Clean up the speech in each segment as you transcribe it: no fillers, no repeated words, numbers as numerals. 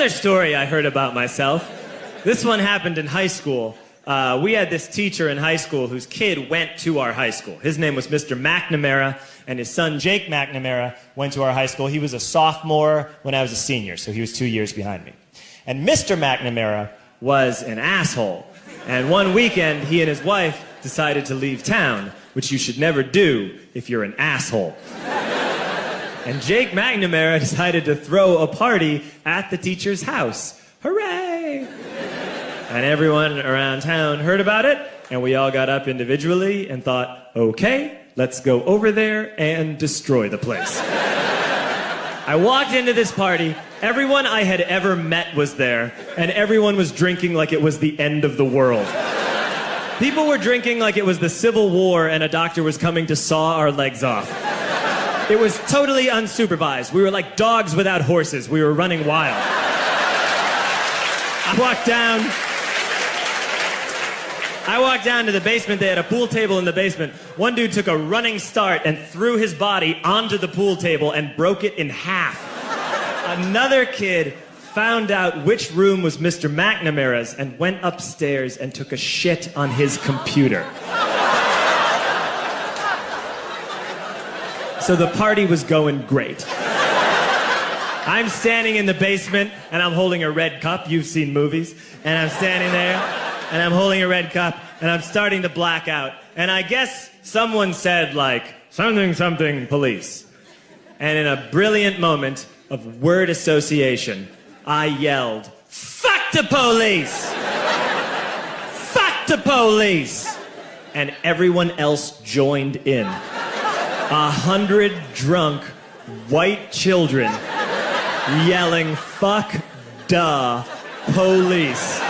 another story I heard about myself. This one happened in high school. We had this teacher in high school whose kid went to our high school. His name was Mr. McNamara, and his son, Jake McNamara, went to our high school. He was a sophomore when I was a senior, so he was 2 years behind me. And Mr. McNamara was an asshole. And one weekend, he and his wife decided to leave town, which you should never do if you're an asshole. And Jake McNamara decided to throw a party at the teacher's house. Hooray! And everyone around town heard about it, and we all got up individually and thought, okay, let's go over there and destroy the place. I walked into this party, everyone I had ever met was there, and everyone was drinking like it was the end of the world. People were drinking like it was the Civil War and a doctor was coming to saw our legs off. It was totally unsupervised. We were like dogs without horses. We were running wild. I walked down to the basement. They had a pool table in the basement. One dude took a running start and threw his body onto the pool table and broke it in half. Another kid found out which room was Mr. McNamara's and went upstairs and took a shit on his computer. So the party was going great. I'm standing in the basement and I'm holding a red cup. You've seen movies. And I'm standing there and I'm holding a red cup and I'm starting to black out. And I guess someone said like, something, something, police. And in a brilliant moment of word association, I yelled, fuck the police! Fuck the police! And everyone else joined in. 100 drunk white children yelling, fuck the police.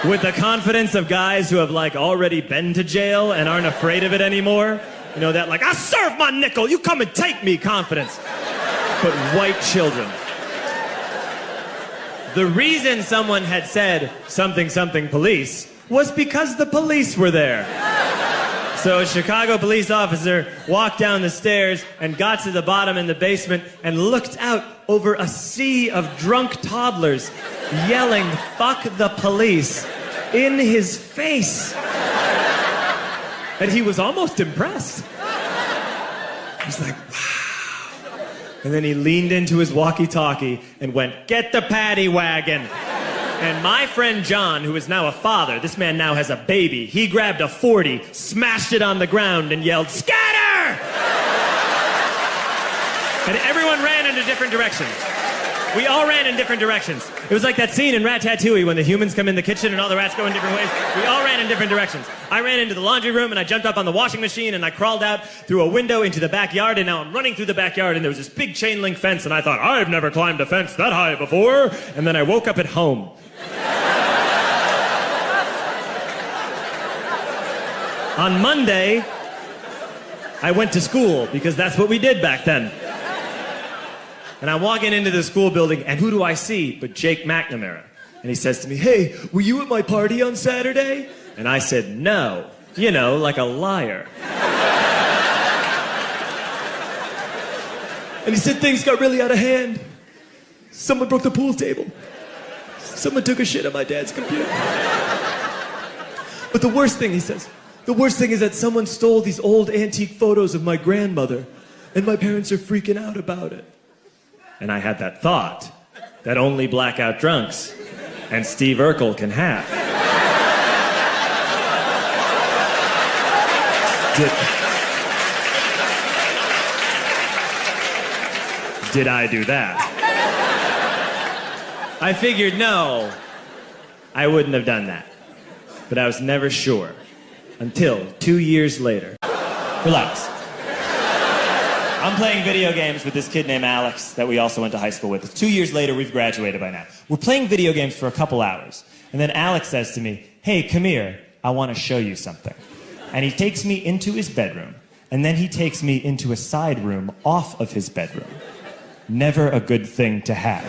With the confidence of guys who have like already been to jail and aren't afraid of it anymore. You know, that like, I'll serve my nickel, you come and take me confidence. But white children. The reason someone had said something, something police was because the police were there. So a Chicago police officer walked down the stairs and got to the bottom in the basement and looked out over a sea of drunk toddlers yelling, fuck the police, in his face. And he was almost impressed. He was like, wow. And then he leaned into his walkie-talkie and went, get the paddy wagon. And my friend John, who is now a father, this man now has a baby, he grabbed a 40, smashed it on the ground, and yelled, scatter! And everyone ran in different directions. We all ran in different directions. It was like that scene in Ratatouille when the humans come in the kitchen and all the rats go in different ways. We all ran in different directions. I ran into the laundry room and I jumped up on the washing machine and I crawled out through a window into the backyard, and now I'm running through the backyard and there was this big chain link fence and I thought, I've never climbed a fence that high before. And then I woke up at home. On Monday, I went to school because that's what we did back then. And I'm walking into the school building, and who do I see but Jake McNamara? And he says to me, hey, were you at my party on Saturday? And I said, no. You know, like a liar. And he said things got really out of hand. Someone broke the pool table. Someone took a shit on my dad's computer. But the worst thing, he says, the worst thing is that someone stole these old antique photos of my grandmother, and my parents are freaking out about it. And I had that thought that only blackout drunks and Steve Urkel can have. Did I do that? I figured, no, I wouldn't have done that. But I was never sure until 2 years later. Relax. I'm playing video games with this kid named Alex that we also went to high school with. 2 years later, we've graduated by now. We're playing video games for a couple hours. And then Alex says to me, hey, come here, I want to show you something. And he takes me into his bedroom. And then he takes me into a side room off of his bedroom. Never a good thing to have.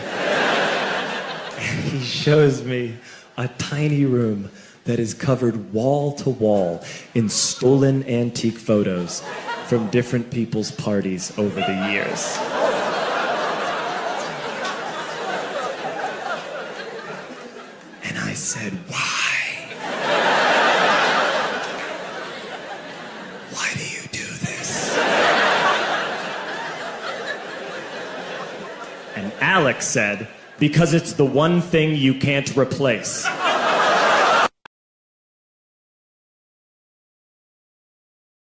And he shows me a tiny room that is covered wall to wall in stolen antique photos from different people's parties over the years. I said, why? Why do you do this? And Alex said, because it's the one thing you can't replace.